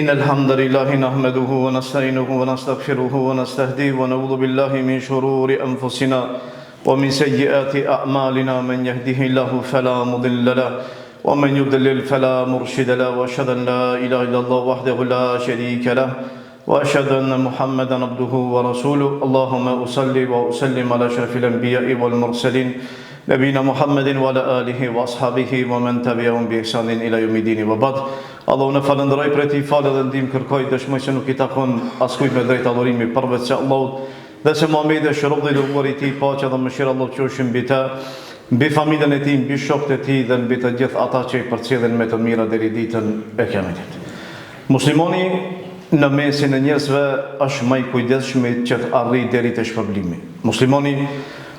إن الحمد لله نحمده ونستعينه ونستغفره ونستهديه ونعوذ بالله من شرور أنفسنا ومن سيئات أعمالنا من يهده الله فلا مضل له ومن يضلل فلا مرشد له وأشهد أن لا إله إلا الله وحده لا شريك له وأشهد أن محمدا عبده ورسوله اللهم أصلي وأسلم على أشرف الأنبياء والمرسلين نبينا محمد وعلى آله وأصحابه ومن تبعهم بإحسان إلى يوم الدين وبعد. Allahu në falënderoj për ti falë dhe ndihmë kërkoj, dëshmoj se nuk I takon askujt me drejt adhurimi përveç se Allahut, dhe se Muhamedi është rob dhe I dërguar I tij, paqja dhe mëshira e Allahut qofshin mbi të, mbi familjen e tij, mbi shokët e tij dhe mbi të gjithë ata që I përcjellin me të mira deri ditën e Kiametit. Muslimani në mesin e njerëzve është më I kujdesshëm që të arrijë deri te shpërblimi. Muslimani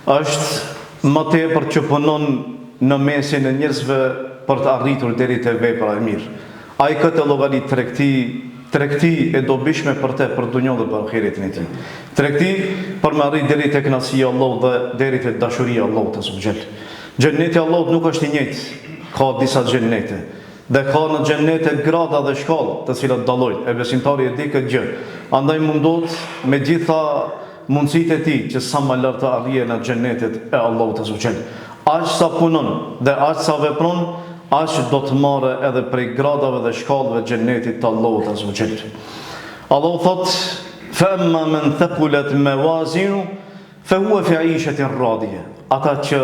është më tepër që punon në mesin e njerëzve për të arritur deri te vepra e mirë. Ai këtë llogarit tregti e dobishme për te, për dunjën dhe për ahiretin e tij. Tregti për me arrit deri te kënaqësia e Allahut dhe deri te dashuria e Allahut azza wa jall. Xheneti I Allahut nuk është I njëjtë, ka disa xhenete. Dhe ka në xhenete grada dhe shkalla, të cilat dallojnë. E besimtari e di këtë gjë. Andaj mundohet me gjitha mundësitë e tij që sa më lart të arrijë në xhenetet e Allahut azza wa jall. Aq sa punon dhe aq sa vepron, aq do të marrë edhe prej gradave dhe shkallëve xhenetit të Allahut azza wa jall. Allahu thot: "Fa amma man thaqulat mawazinu fa huwa fi 'ishatin radiyah." Ata që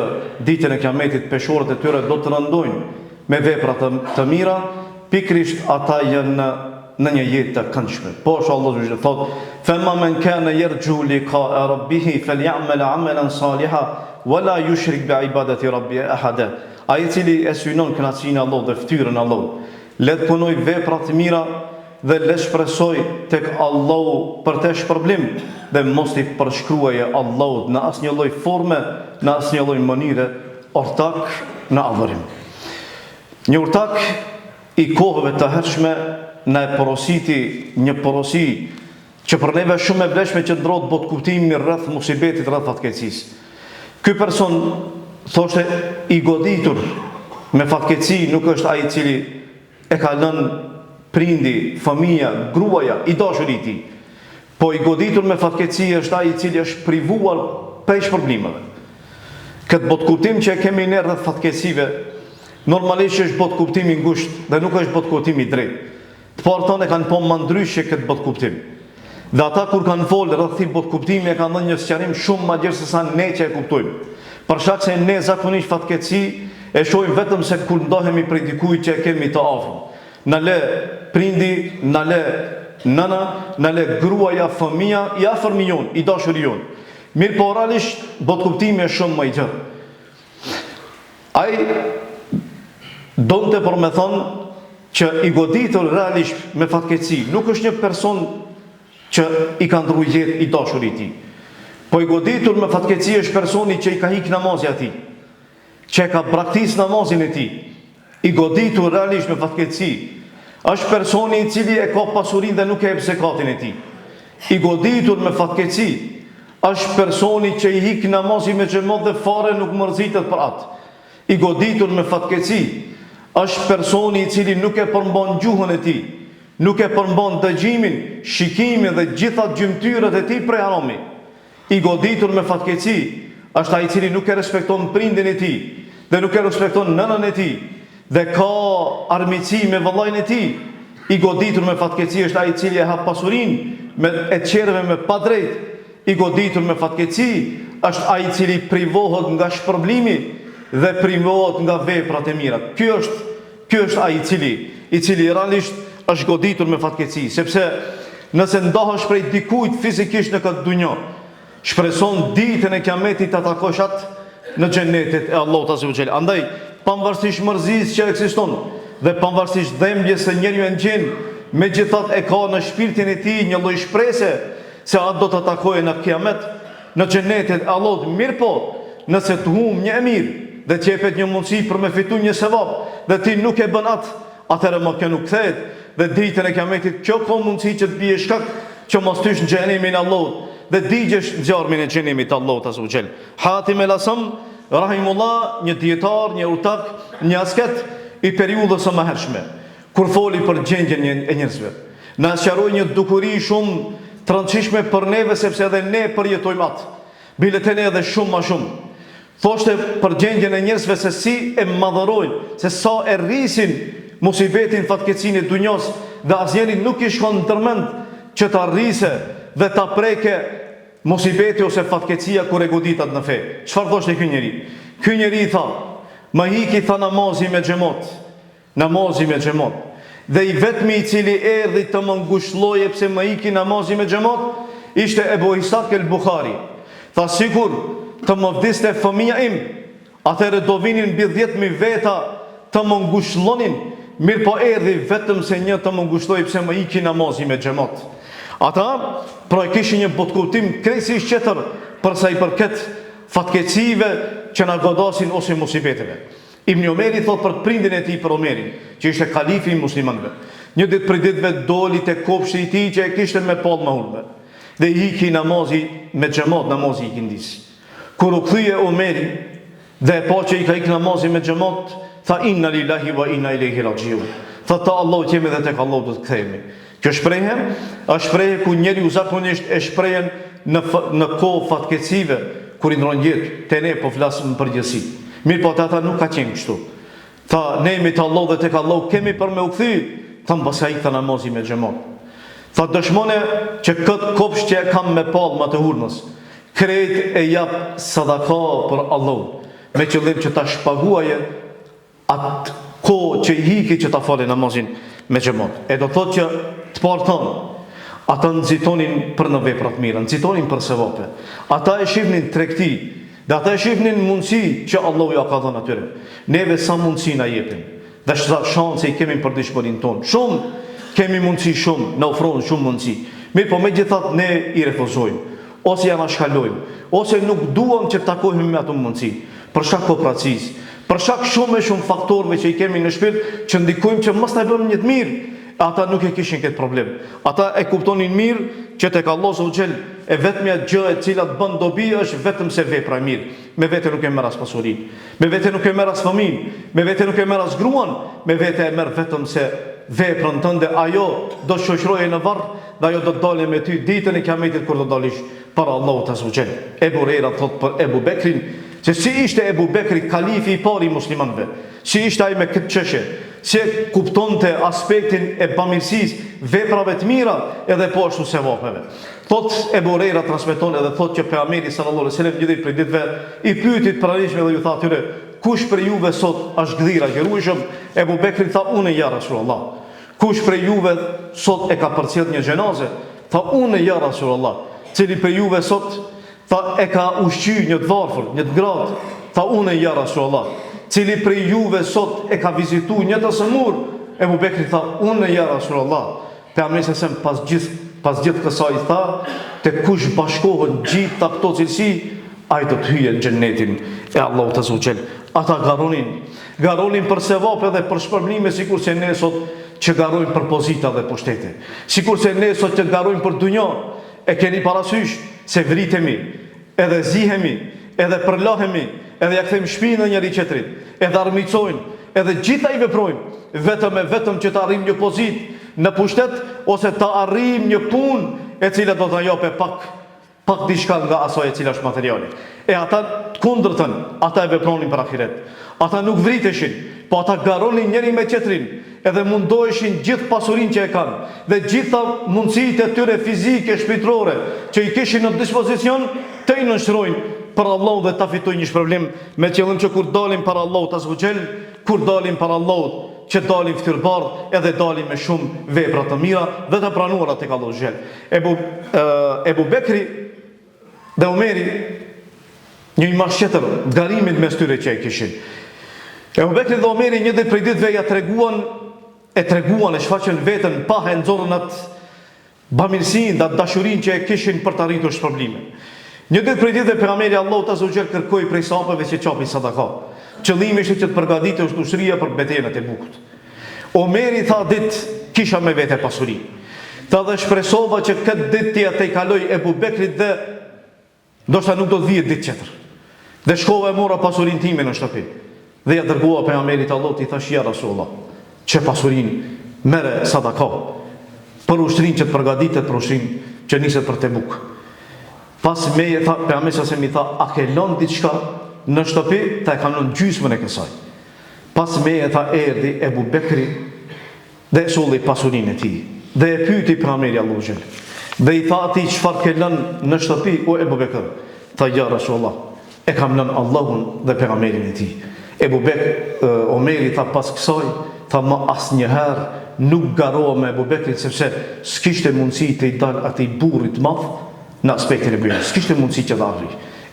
ditën e Kiametit peshorët e tyre do të rëndojnë me vepra të mira, pikrisht ata janë në një jetë të këndshme. Po është Allahu thot: "Fa amma man kana yarju liqa'a rabbih falyamal 'amalan salihan wala yushrik bi ibadati rabbih ahada." Ai I cili e synon kënaqësinë e Allahut dhe fytyrën e Allahut, le të punoj vepra të mira dhe le shpresoj tek Allahu për të shpërblim dhe mos I përshkruaje Allahut në asnjë lloj forme, në asnjë lloj mënyre ortak në adhurim. Një ortak I kohëve të hershme na e porositi një porosi që për neve shumë e vlefshme që ndrohet bot kuptimi rreth musibetit, rreth fatkeqësisë. Ky person thoshte I goditur me fatkeqësi nuk është ai I cili e ka lënë prindi, fëmia, gruaja, I dashuri I tij. Po I goditur me fatkeqësi është ai I cili është privuar prej shpërblimeve. Këtë bot kuptim që e kemi ne rreth fatkeqësive, normalisht është bot kuptimi I ngushtë dhe nuk është bot kuptimi I drejtë. Të parë tonë kanë po më ndryshe këtë bot kuptim. Dhe ata kur kanë folë rreth këtij bot kuptimi e kanë dhënë një sqarim shumë më gjerë se sa ne që e kuptojmë. Për shkak se ne zakonisht fatkeqësi e shohim vetëm se kur ndohemi prej dikujt që e kemi të afër. Na le prindi, na le nëna, na le gruaja, fëmia, I afërmi jon, I dashuri jon. Mirë po realisht bot kuptimi është shumë më I gjerë. Ai donte për me thonë që I goditur realisht me fatkeqësi nuk është një person që I ka ndruar jetë I dashuri I tij. Po I goditur me fatkeqësi është personi që I ka hik namazin e tij, që ka braktis namazin e tij. I goditur realisht me fatkeqësi është personi I cili e ka pasurinë dhe nuk e jep zakatin e tij. I goditur me fatkeqësi është personi që I hik namazin me xhamat dhe fare nuk mërzitet për atë. I goditur me fatkeqësi është personi I cili nuk e përmban gjuhën e tij, nuk e përmban dëgjimin, shikimin dhe gjitha gjymtyrët e tij prej harami. I goditur me fatkeqësi është ai I cili nuk e respekton prindin e tij dhe nuk e respekton nënën e tij dhe ka armiqësi me vëllain e tij. I goditur me fatkeqësi është ai I cili e hap pasurinë me e qerve me padrejt. I goditur me fatkeqësi është ai I cili privohet nga shpërblimi dhe privohet nga veprat e mira. Ky është ai I cili realisht është goditur me fatkeqësi, sepse nëse ndahesh prej dikujt fizikisht në këtë dunjë, shpreson ditën e Kiametit të takosh atë në xhenetet e Allahut azza wa jall. Andaj, pavarësisht mërzisë që ekziston dhe pavarësisht dhembjes se njeriu e ngjen, megjithatë e ka në shpirtin e tij një lloj shprese se atë do të takojë në Kiamet, në xhenetet e Allahut. Mirë po, nëse të humb një emir dhe të jepet një mundësi për me fitu një sevap dhe ti nuk e bën atë, atëherë më kjo nuk kthehet dhe ditën e Kiametit kjo ka mundësi që të bie shkak që mos tysh në xhenemin e Allahut dhe digjesh në zjarmin e xhenemit të Allahut azza wa jall. Hatim el Asam rahimullah, një dietar, një urtak, një asket I periudhës së mëhershme, kur foli për gjendjen e njerëzve. Na sqaroi një dukuri shumë të rëndësishme për neve, sepse edhe ne përjetojmë atë. Bilet e ne edhe shumë ma shumë. Thoshte për gjendjen e njerëzve se si e madhërojnë, se sa e rrisin musibetin, fatkeqësinë e dunjos, dhe asnjëri nuk i shkon në tërmend që ta rrise dhe ta preke musibeti ose fatkeqësia kur e goditat në fe. Çfarë thoshte ky njeri? Ky njeri tha, më hiki tha namazi me xhamot. Namazi me xhamot. Dhe i vetmi i cili erdhi të më ngushëlloje pse më hiki namazi me xhamot, ishte Ebu Ishaq el-Bukhari. Tha sikur të më vdiste fëmija im, atëherë do vinin mbi 10.000 veta të më ngushëllonin, mirë po erdhi vetëm se një të më ngushëlloi pse më hiki namazi me xhamot. Ata pra kishin një botkuptim krejtësisht tjetër për sa i përket fatkeqësive që na godasin ose musibeteve. Ibn Omeri thot për prindin e tij, për Omerin, që ishte kalifi i muslimanëve. Një ditë prej ditëve doli te kopshti i tij që e kishte me pallë me hulme. Dhe i hiki namazi me xhamat, namazi i kindis. Kur u kthye Omeri dhe e pa që i ka ikë namazi me xhamat, tha inna lillahi wa inna ilaihi rajiun. Tha ta Allahu jemi dhe tek Allahu do të kthehemi. Kjo shprehje është shprehje ku njeriu zakonisht e shprehen në kohë fatkeqësive, kur i ndron jetë. Te ne po flasim në përgjithësi. Mirë po ata nuk ka qenë kështu. Tha ne jemi te Allahu dhe tek Allahu kemi për me u kthy. Tha mbas ai tha namazi me xhamat. Tha dëshmone që këtë kopsht që e kam me pallë më të hurnës, krejt e jap sadaka për Allahu, me qëllim që ta shpaguaje atë kohë që i hiki që ta fali namazin me xhamat. E do thotë që të parë tonë, ata nxitonin për në vepra të mira, nxitonin për sevape. Ata e shihnin tregti, dhe ata e shihnin mundësi që Allahu ja ka dhënë atyre. Neve sa mundësi na jepin, dhe sa shanse i kemi për dëshpërinë tonë. Shumë kemi mundësi shumë, na ofrohen shumë mundësi. Mirë, po megjithatë ne i refuzojmë, ose ja na shkalojmë, ose nuk duam që të takohemi me ato mundësi, për shkak kopratësisë, për shkak shumë faktorëve që i kemi në shpirt, që ndikojmë që mos na bëjmë një të mirë. Ata nuk e kishin këtë problem. Ata e kuptonin mirë që tek Allahu subhanahu wa taala e vetmja gjë e cila të bën dobi është vetëm se vepra e mirë. Me vete nuk e merr as pasurinë, me vete nuk e merr as fëmijën, me vete nuk e merr as gruan, me vete e merr vetëm se veprën tënde, ajo do të shoqëroje në varr dhe ajo do të dalë me ty ditën e Kiametit kur do dalish para Allahut azza wa jall. Ebu Hurajra thot për Ebu Bekrin se si ishte Ebu Bekri kalifi i parë i muslimanëve, si ishte ai me këtë çështje, si kuptonte aspektin e bamirësisë, veprave të mira edhe po ashtu sevapeve. Thot Ebu Hurajra transmeton edhe thot që pejgamberi sallallahu alaihi wasallam një ditë prej ditëve i pyeti të pranishëm dhe ju tha atyre, kush për juve sot është gdhira i gërueshëm? Ebu Bekri tha unë ja Rasulullah. Kush për juve sot e ka përcjell një xhenaze? Tha unë ja Rasulullah. Cili për juve sot tha e ka ushqy një të varfër, një të gratë? Tha unë ja Rasulullah. Cili për juve sot e ka vizitu një të sëmur? Ebu Bekri tha unë ja Rasulullah. Pejgamberi sem pas gjithë kësaj tha, te kush bashkohen gjithë ta këto cilësi, ai do të hyjë në xhenetin e Allahut azza wa jall. Ata garonin për sevap edhe për shpërblime, sikur se ne sot që garojnë për pozita dhe pushtete. Sikur se ne sot që garojnë për dunjë, e keni parasysh se vritemi, edhe zihemi, edhe përlohemi, edhe ja kthejmë shpinën njëri tjetrit, edhe armicojnë, edhe gjitha i veprojnë, vetëm që të arrijmë një pozitë në pushtet, ose të arrijmë një punë e cila do të japë pak diçka nga asaj e cila është materiale. E ata kundërtën, ata e vepronin për ahiret. Ata nuk vriteshin, po ata garonin njëri me tjetrin, edhe mundoheshin gjithë pasurinë që e kanë, dhe gjitha mundësitë e tyre fizike, shpirtërore, që i kishin në dispozicion, të i nënshtrojnë për Allahu dhe ta fitojnë një shpërblim, me qëllim që kur dalin para Allahut azza wa jall, kur dalin para Allahut, që dalin fytyrbardh, edhe dalin me shumë vepra të mira dhe të pranuara tek Allahu xhel. Ebu Bekri dhe Omeri, një imazh tjetër të garimit mes tyre që e kishin. Ebu Bekri dhe Omeri një ditë prej ditëve ja treguan e shfaqën veten pa e nxorrën atë bamirësinë dhe dashurinë që e kishin për të arritur shpërblimin. Një ditë prej ditëve pejgamberi Allahut azza wa jall kërkoi prej sahabëve që çapin sadaka. Qëllimi ishte që të përgatitej ushtria për betejën e Tebukut. Omeri tha ditë kisha me vete pasuri. Tha dhe shpresova që këtë ditë t'ia te kaloj Ebu Bekrit dhe ndoshta nuk do të vijë ditë tjetër. Dhe shkova e mora pasurinë time në shtëpi. Dhe ja dërgova pejgamberit Allahut, i thash ja Rasulullah, që pasurinë merre sadaka. për ushtrinë që të përgatitet për ushtrinë që niset për Tebuk. Pas meje tha, pejgamberi sa mi tha, a ke lënë diçka në shtëpi? Ta e kam lënë gjysmën e kësaj. Pas meje tha, erdhi Ebu Bekri dhe solli pasurinë e tij. Dhe e pyeti pejgamberi Allahu xhel. Dhe i tha atij, çfarë ke lënë në shtëpi o Ebu Bekr? Tha, ja Rasulullah, e kam lënë Allahun dhe pejgamberin e tij. Ebu Bekr, Omeri tha pas kësaj, tha ma asnjëherë nuk garova me Ebu Bekrin, sepse s'kishte mundësi të i dalë atij burrit madh në aspektin e bujës. S'kishte mundësi që dharri.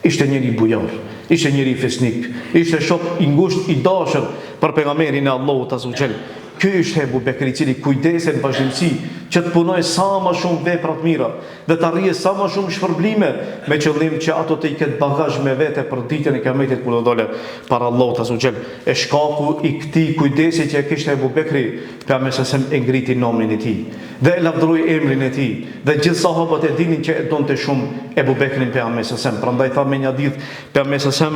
Ishte njëri bujar, ishte njëri fesnik, ishte shok i ngushtë i dashur për pejgamberin e Allahut azza wa jall. Ky është Ebu Bekri, i cili kujdeset në vazhdimsi që të punojë sa më shumë vepra të mira dhe të arrijë sa më shumë shpërblime me qëllim që ato të i ketë bagazh me vete për ditën e Kiametit kur do dole para Allahut azza wa jall. E shkaku i këtij kujdesi që e kishte Ebu Bekri, pejgamberi sa e ngriti nomin e tij dhe e lavdëroi emrin e tij dhe gjithë sahabët e dinin që e donte shumë Ebu Bekrin pejgamberi sa. Prandaj tha me një ditë pejgamberi sa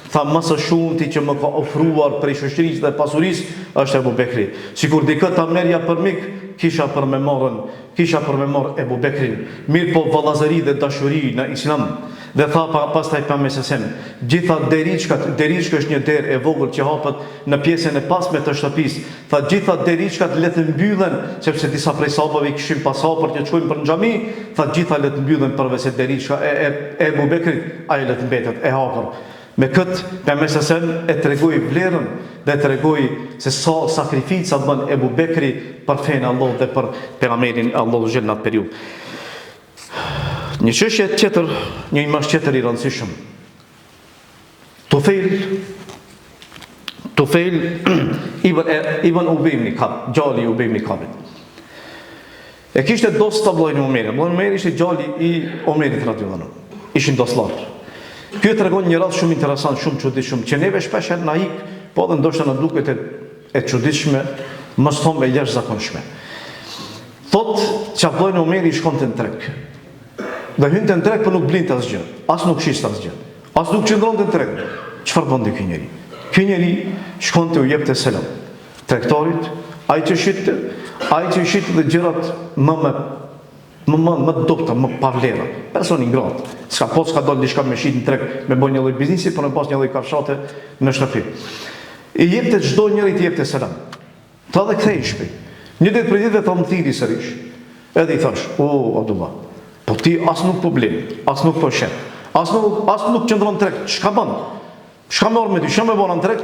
tha më së shumti që më ka ofruar prej shoqërisë dhe pasurisë është Ebu Bekri. Sikur dikë ta merja për mik, kisha për me marrë Ebu Bekrin. Mirë po vallazëri dhe dashuri në Islam. Dhe tha pastaj pejgamberi sa gjitha deriçka është një derë e vogël që hapet në pjesën e pasme të shtëpisë. Tha gjitha deriçkat le të mbyllen, sepse disa prej sahabëve kishin pasaport që shkojnë për në xhami, tha gjitha le të mbyllen përveç se deriçka e Ebu Bekrit, ai le të mbetet e hapur. Me këtë pejgamberi sa e tregoi vlerën dhe tregoi se sa sakrifica bën Ebu Bekri për fenë Allah dhe për pejgamberin Allahu xhel në atë periudhë. Një çështje tjetër, një imazh tjetër i rëndësishëm. Tufail ibn Ubay ibn Ka'b, djali i Ubay ibn Ka'bit. E kishte dost të vllajin e Omerit. Vllai i Omerit ishte djali i Omerit radhiyallahu anhu. Ishin dostlar. Ky tregon një rast shumë interesant, shumë çuditshëm, që neve shpesh na ik, po edhe ndoshta na duket e çuditshme, mos thonë e jashtëzakonshme. Thot që vllai i Omerit shkonte në treg. Dhe hynte në treg, por nuk blinte asgjë, as nuk shiste asgjë, as nuk qëndronte në treg. Çfarë bënte ky njeri? Ky njeri shkonte u jepte selam tregtarit, ai që shitte dhe gjërat më dobta, më pa vlera. Person i ngrohtë. S'ka dalë diçka me shit në treg, me bën një lloj biznesi, por në pas një lloj kafshate në shtëpi. I jepte çdo njeri të jepte selam. Ta dhe kthej shpi. Një ditë për ditë të thiri sërish. Edhe i thash, o Abdullah, po ti as nuk po blen, as nuk po shet, as nuk qëndron në treg, çka bën? Çka më orë me ty, çka më bën në treg?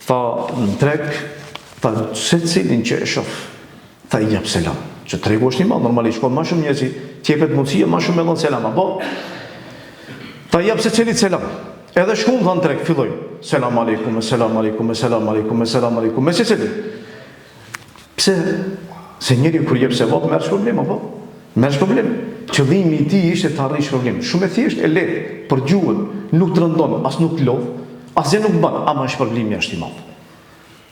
Tha, në treg, tha, secilin që e shoh, tha i jap selam. Që tregu është një madh, normalisht shkon më shumë njerëz, t'jepet mundësia më shumë me dhënë selam, apo? Ta jap secilit selam. Edhe shkon në treg, filloi. Selam aleikum, selam aleikum, selam aleikum, selam aleikum, me secilin. Pse? Se njeriu kur jep sevap merr problem, apo? Merr problem. Qëllimi i tij ishte të arrijë problem. Shumë e thjeshtë, e lehtë, për gjuhën, nuk të rëndon, as nuk lodh, asgjë nuk bën, ama shpërblimi është i madh.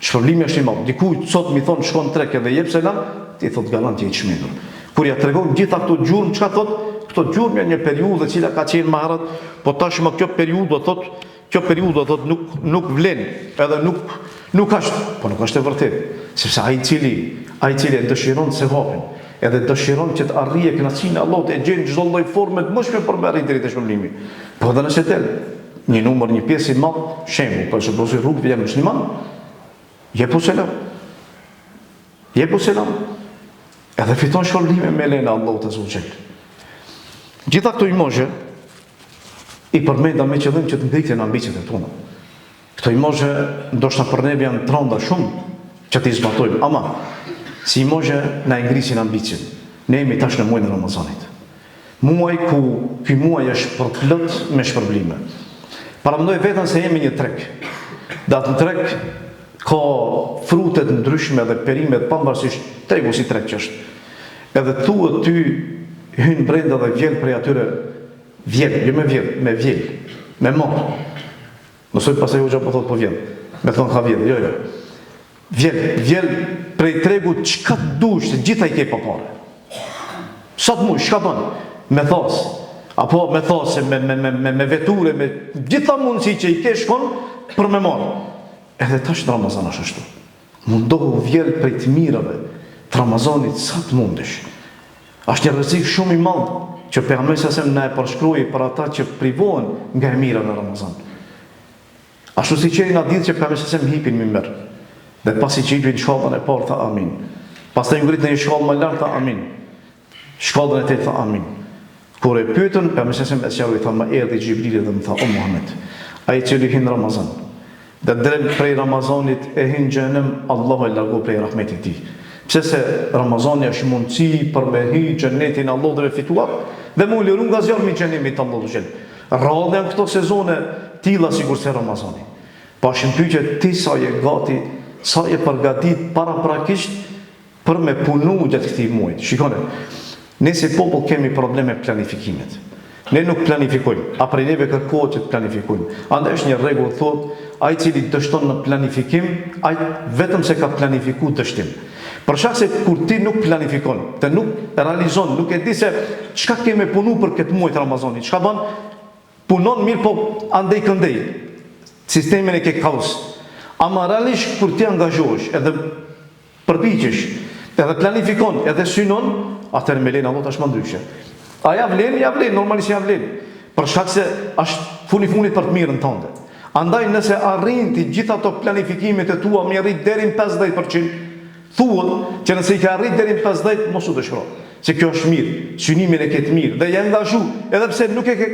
Shpërblimi është i madh. Dikujt sot mi thon shkon treg edhe jep selam, ti thot garanti i çmendur. Kur ja tregon gjitha këto gjurmë, çka thot? Këto gjurmë janë një periudhë e cila ka qenë më herët, po tashmë kjo periudhë thot nuk vlen, edhe nuk është, po nuk është e vërtetë, sepse ai i cili dëshiron se vapin, edhe dëshiron që të arrijë kënaqësinë e Allahut, e gjen çdo lloj forme të mëshme për me arritë drejtë shpërblimi. Po edhe nëse del një numër, një pjesë i madh, shembull, për shembull, rrugë vjen musliman, jepu selam. Edhe fiton shpërblime me lejen e Allahut azza wa jall. Gjitha këto imazhe i përmenda me qëllim që të ngrihen ambicet e tona. Këto imazhe ndoshta për ne janë tronda shumë që t'i zbatojmë, ama si imazhe na ngrisin ambicin. Ne jemi tash në muajin e Ramazanit. Muaj ku ky muaj është përplot me shpërblime. Paramendoj veten se jemi një treg. Dhe atë treg ka frutet ndryshme dhe perimet pavarësisht tregu si treg që është. Edhe thuhet ty hyn brenda dhe vjen prej atyre me vjell, me mor. Nësoj pasaj u gjapo thot po vjen, me thonë ka vjen, jo. Vjen prej tregu çka dush, se gjitha i ke pa pare. Sa të muj, çka bën? Me thos, apo me those, me veture, me gjitha mundësi që i ke shkon për me marë. Edhe tash në Ramazan është ashtu. Mundohu vjell prej të mirave të Ramazanit sa të mundesh. Është një rrezik shumë i madh që pejgamberi sa na e përshkroi për ata që privohen nga e mira në Ramazan. Ashtu si që na ditë që pejgamberi sa hipin mimber. Dhe pasi që hipin shkallën e parë tha amin. Pastaj ngrit në një shkallë më lart tha amin. Shkallën e tetë tha amin. Kur e pyetën pejgamberi sa e sqaroi tha më erdhi Xhibrili dhe më tha o Muhammed, ai që hin Ramazan. Dhe drejt prej Ramazanit e hin xhenem, Allahu e largoi prej rahmetit tij. Pse se Ramazani është mundësi për me hi xhenetin Allah dhe me fituar dhe mu liru nga zjarmi xhenemit Allah dhe gjelë. Radhe në këto sezone tilla sikur se Ramazani. Pa shëmpyqe ti sa je gati, sa je përgatit para prakisht për me punu gjatë këtij muajit. Shikone, ne si popull kemi probleme planifikimet. Ne nuk planifikojmë, a prej neve kërkohet që të planifikojmë. Andaj është një rregull thotë, ai i cili dështon në planifikim, ai vetëm se ka planifiku dështim. Për shkak se kur ti nuk planifikon, të nuk realizon, nuk e di se çka keme punu për këtë muaj të Ramazanit, çka bën, punon mirë po andej këndej. Sistemin e ke kaos. Ama realisht kur ti angazhohesh, edhe përpiqesh, edhe planifikon, edhe synon, atëherë me lenë Allah tash më ndryshe. A ja vlen, normalisht ja vlen. Për shkak se është funi funit për të mirën tënde. Andaj nëse arrin ti gjitha ato planifikimet e tua më arrit deri në 50%, thuhet që nëse i ka arrit deri në 50, mos u dëshiro. Se kjo është mirë, synimin e ke të mirë dhe je angazhu, edhe pse nuk e ke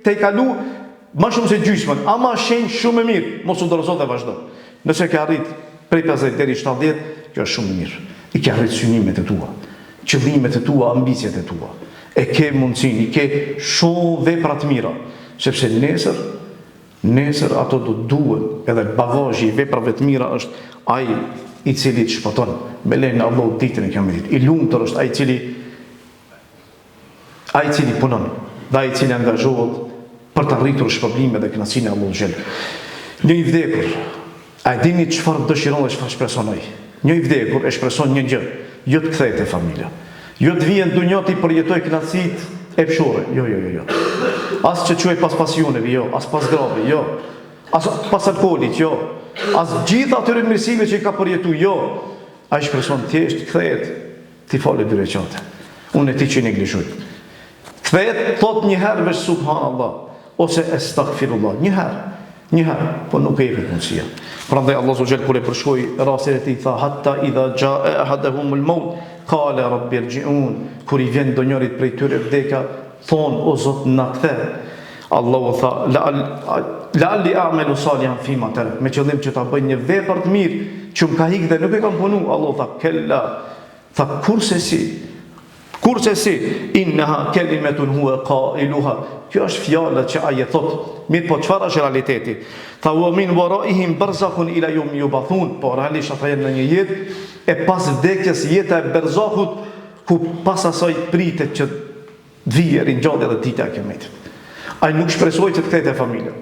te kalu më shumë se gjysmën, ama shenjë shumë e mirë, mos u dorëzo dhe vazhdo. Nëse ke arrit prej 50 deri 70, kjo është shumë mirë. I ke arrit synimet e tua, qëllimet e tua, ambicjet e tua. E ke mundësin, i ke shumë vepra të mira, sepse nesër ato do duhen, edhe bagazhi i veprave të mira është ai i cili të shpëton me lenë Allah ditën e Kiametit. I lumtur është ai i cili punon, dhe ai i cili angazhohet për të arritur shpërblimet dhe kënaqësinë e Allahut xhel. Një i vdekur, a e dini çfarë dëshiron dhe çfarë shpreson ai? Një i vdekur e shpreson një gjë, jo të kthehet te familja. Jo të vijë në dunjë ti përjetoj kënaqësitë e pshore. Jo. As që quaj pas pasioneve, jo. As pas grave, jo. As pas alkoolit, jo. As gjithë atyre mirësive që i ka përjetu, jo. A i shpreson thjesht, kthehet, ti fale 2 rekate. Unë e ti që neglizhoj. Kthehet, thot një herë veç subhanallah, ose astaghfirullah, një herë, po nuk e jepet mundësia. Prandaj Allah subhanahu kur e përshkoi rastin e tij tha hatta idha jaa ahaduhumul maut qala rabbi irji'un, kur i vjen donjorit prej tyre vdeka, thon o Zot na kthe. Allahu tha la'alli a'malu salihan fima tarak, me qëllim që ta bëj një vepër të mirë që më ka hik dhe nuk e kam punu. Allahu tha kella, tha kurse si innaha kelimetun huwa qailuha, kjo është fjala që ai e thot. Mirë, po çfarë është realiteti? Tha wa min waraihim barzakhun ila yawm yubathun, po realisht ata janë në një jetë e pas vdekjes, jeta e berzahut, ku pas asaj pritet që të vijë ringjallja dhe dita e Kiametit. Ai nuk shpresoi që të kthehej te familja.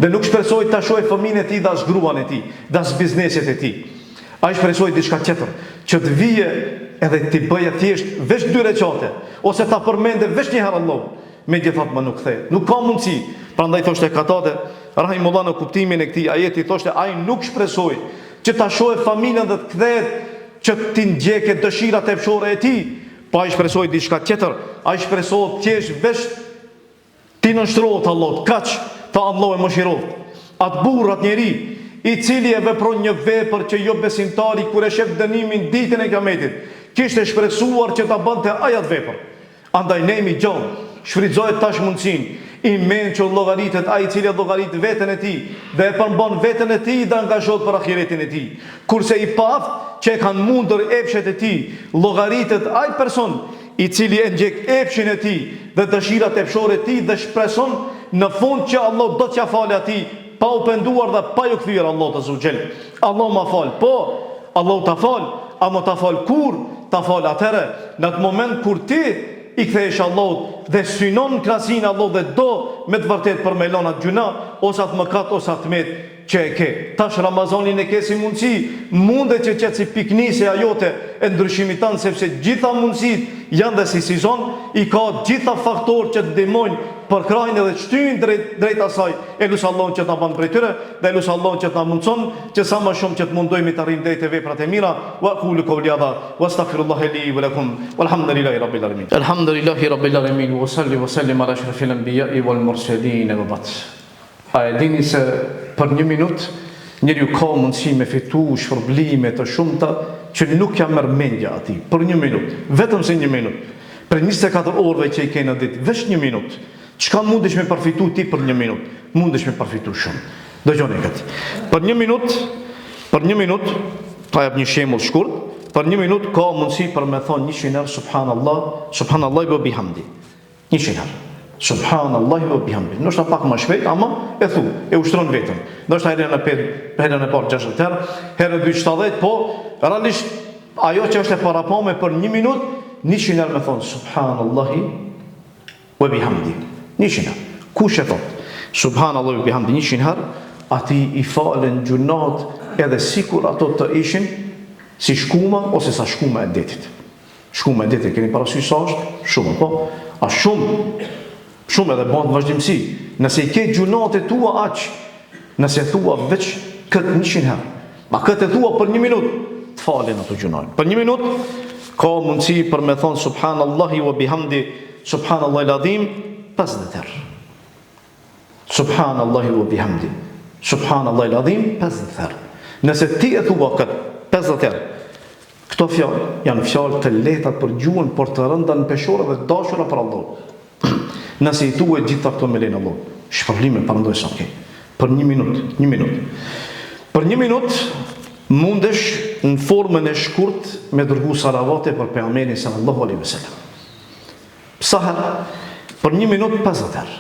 Dhe nuk shpresoi ta shohë fëmijën e tij, dash gruan e tij, dash bizneset e tij. Ai shpresoi diçka tjetër, që të vijë edhe ti bëje thjesht veç 2 rekate, ose ta përmende veç një herë Allah. Megjithatë më nuk kthehet. Nuk ka mundësi. Prandaj thoshte Katate rahimullah në kuptimin e këtij ajeti, thoshte ai nuk shpresoi që ta shohë familjen dhe të kthehet, që ti ndjekë dëshirat e fshore e tij, po ai shpresoi diçka tjetër. Ai shpresoi thjesht veç ti nënshtrohet Allahut, kaq, tha Allahu e mëshiroft. Atë burr, atë njeri i cili e vepron një vepër që jo besimtari kur e shef dënimin ditën e Kiametit, kishte shpresuar që ta bënte ai atë vepër. Andaj ne jemi gjallë, shfrytëzohet tash mundësinë, i men që llogaritet ai i cili llogarit veten e tij dhe e përmban veten e tij dhe angazhohet për ahiretin e tij. Kurse i paft që e kanë mundur epshet e tij, llogaritet ai person i cili e ndjek epshin e tij dhe dëshirat e fshore të tij dhe shpreson në fund që Allah do t'ja falë atij, pa u penduar dhe pa ju kthyer Allahu azza xhel. Allah ma fal, po Allah ta fal, ama ta fal kur? Ta fal atëherë në atë moment kur ti i kthehesh Allahut dhe synon krasin Allah dhe do me të vërtet për me lona gjuna, ose atë mëkat, ose atë met që e ke. Tash Ramazanin e ke si mundësi, mundet që qëtë si piknisja jote e ndryshimit tanë, sepse gjitha mundësit janë dhe si sezon, i ka gjitha faktor që të ndihmojnë për krajnë edhe të shtyjnë drejt asaj. E lusë Allahun që të na banë prej tyre, dhe lusë Allahun që të na mundson që sa më shumë që të mundojmë të arrijmë drejt e veprat e mira. Wa aqulu qawli hadha wa astaghfirullaha li wa lakum walhamdulillahi rabbil alamin. Alhamdulillahi rabbil alamin wa salli wa sallim ala ashrafil anbiya'i wal mursalin wa ba'd. A e dini se për 1 minutë njeriu ka mundësi me fitu shpërblime të shumta që nuk ja merr mendja atij për 1 minutë, vetëm se 1 minutë. Për 24 orëve që i ke në ditë, veç 1 minutë. Çka mundesh me përfitu ti për 1 minutë? Mundesh me përfitu shumë. Dëgjoni këtë. Për 1 minutë, ta jap një shembull shkurt, për 1 minutë ka mundësi për me thonë 100 herë subhanallah wa bihamdi. 100 herë. Subhanallah wa bihamdi. Ndoshta pak më shpejt, ama e thu, e ushtron veten. Ndoshta herën e parë 60 herë, herën e dytë 70, po realisht ajo që është e parapame për 1 minutë, 100 herë me thonë subhanallahi wa bihamdi. 100 herë. Kush e thot subhanallahu wa bihamdi 100 herë, ati i falen gjunat edhe sikur ato të ishin si shkuma ose sa shkuma e detit. Shkuma e detit, keni parasysh sa është? Shumë, po? A shumë edhe bën vazhdimsi. Nëse i ke gjunat e tua aq, nëse thua veç këtë 100 herë, ma këtë e thua për 1 minutë, të falen ato gjunat. Për 1 minutë ka mundësi për me thonë subhanallahi wa bihamdi, subhanallahi l'adhim 50 herë. Subhanallahi wa bihamdi, subhanallahi l'adhim 50 herë. Nëse ti e thua këtë 50 herë, këto fjalë janë fjalë të lehta për gjuhën, por të rënda në peshore dhe dashura për Allah. Nëse i thuaj gjitha këto me lenin Allah, shpërblime parandoj sa ke. Për 1 minutë. Për 1 minutë mundesh në formën e shkurt me dërgu salavate për pejgamberin sallallahu alaihi wasallam. Sa herë? Për 1 minutë 50 herë.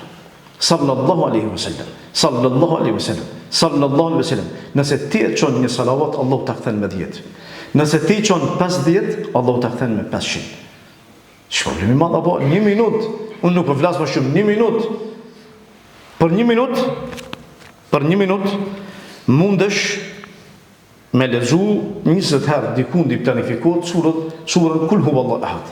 Sallallahu alaihi wasallam. Sallallahu alaihi wasallam. Sallallahu alaihi wasallam. Nëse ti e çon një salavat, Allah ta kthen me 10. Nëse ti çon 50, Allah ta kthen me 500. Shpërblimi i madh apo 1 minutë. Unë nuk po flas më shumë, 1 minutë. Për 1 minutë mundesh me lexu 20 herë dikundi planifikohet surën Kul huwallahu ahad.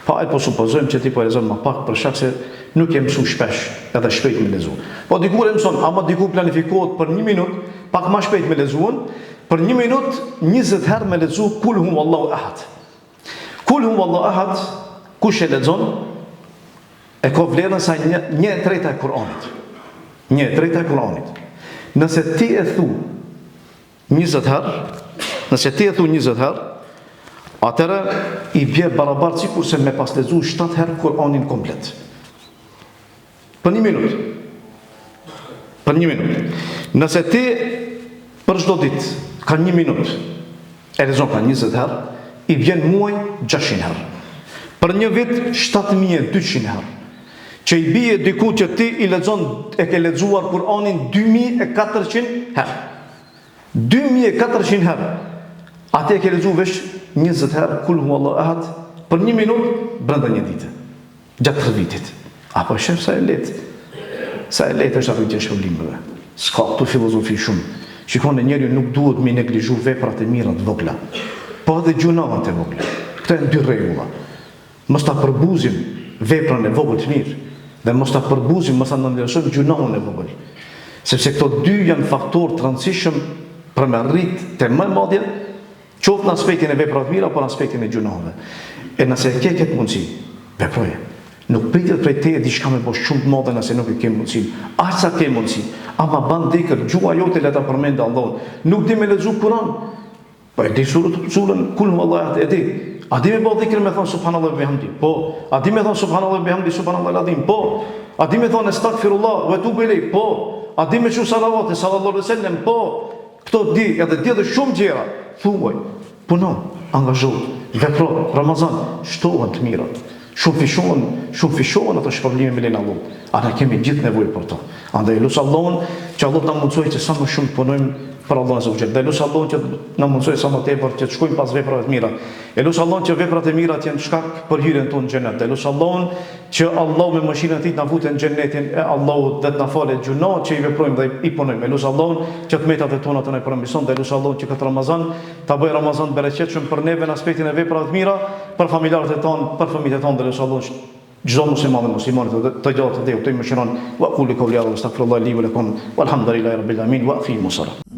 Pa e po supozojmë që ti po lexon më pak për shkak se nuk e mësu shpesh, edhe shpejt me lexu. Po diku e mëson, ama diku planifikohet për 1 minutë, pak më shpejt me lexuën, për 1 minutë 20 herë me lexu Kul huwallahu ahad. Kul huwallahu ahad, kush e lexon, e ka vlerën sa 1/3 e Kur'anit. 1/3 e Kur'anit. Nëse ti e thu 20 herë, atëra i bje barabart sikur se me pas lexu 7 herë Kur'anin komplet. Për 1 minutë. Nëse ti për çdo ditë ka 1 minutë, e lexon pa 20 herë, i vjen muaj 600 herë. Për një vit 7200 herë. Që i bie diku që ti i lexon, e ke lexuar Kur'anin 2400 herë. 2400 herë. Atë e ke lexuar veç 20 herë Kul huwallahu ahad për 1 minutë brenda një dite. Gjatë 3 vitit. Apo shef sa e lehtë. Sa e lehtë është arritja e shpërblimeve. S'ka këtu filozofi shumë. Shikoni, njeriu nuk duhet me neglizhu veprat e mira të vogla, po edhe gjunat e vogla. Këto janë 2 rregulla. Mos ta përbuzim veprën e vogël të mirë dhe mos ta përbuzim, mos ta ndërshojmë gjunahun e vogël. Sepse këto 2 janë faktorë të rëndësishëm për me rrit të më madje, qoftë në aspektin e veprave të mira apo në aspektin e gjunaheve. E nëse e ke këtë mundësi, veproje. Nuk pritet prej teje diçka me bosh shumë të madhe nëse nuk e ke mundësinë. Aq sa ke mundësi, ama ban dikër gjua jote le ta përmendë Allahun. Nuk di me lexu Kur'an. Po e di surën Kul huwallahu ahad e di. A di me bëu dhikr me thon subhanallahu wa bihamdi? Po. A di me thon subhanallahu wa bihamdi subhanallahu al-azim? Po. A di me thon astaghfirullah wa atubu ilayh? Po. A di me shu salavat sallallahu alaihi wasallam? Po. Këto di, edhe di edhe shumë gjëra. Thuaj, punon, angazhohet, vepro, Ramazan, shtohen të mirat. Shumë fishohen ato shpërblime me lenin Allah. Ana kemi gjithë nevojë për to. Andaj lut Allahun që Allah na mundsoj që sa më shumë të punojmë për Allahun azza wa jall. Dhe lutem Allahun që na mundsoj sa më tepër që të shkojmë pas veprave të mira. E lutem Allahun që veprat e mira të jenë shkak për hyrjen tonë në xhenet. Dhe lutem Allahun që Allahu me mëshirën e tij na futet në xhenetin e Allahut dhe të na falë gjunat që i veprojmë dhe i punojmë. Lutem Allahun që të metat e tona të na përmirëson. Dhe lutem Allahun që këtë Ramazan ta bëj Ramazan të bereqetshëm për neve në aspektin e veprave të mira, për familjarët e tonë, për fëmijët e tonë. Dhe lutem Allahun çdo musliman dhe muslimane të gjatë dhe të mëshiron. Wa qulu qawli hadha astaghfirullah li wa lakum walhamdulillahi rabbil alamin wa aqimus salat.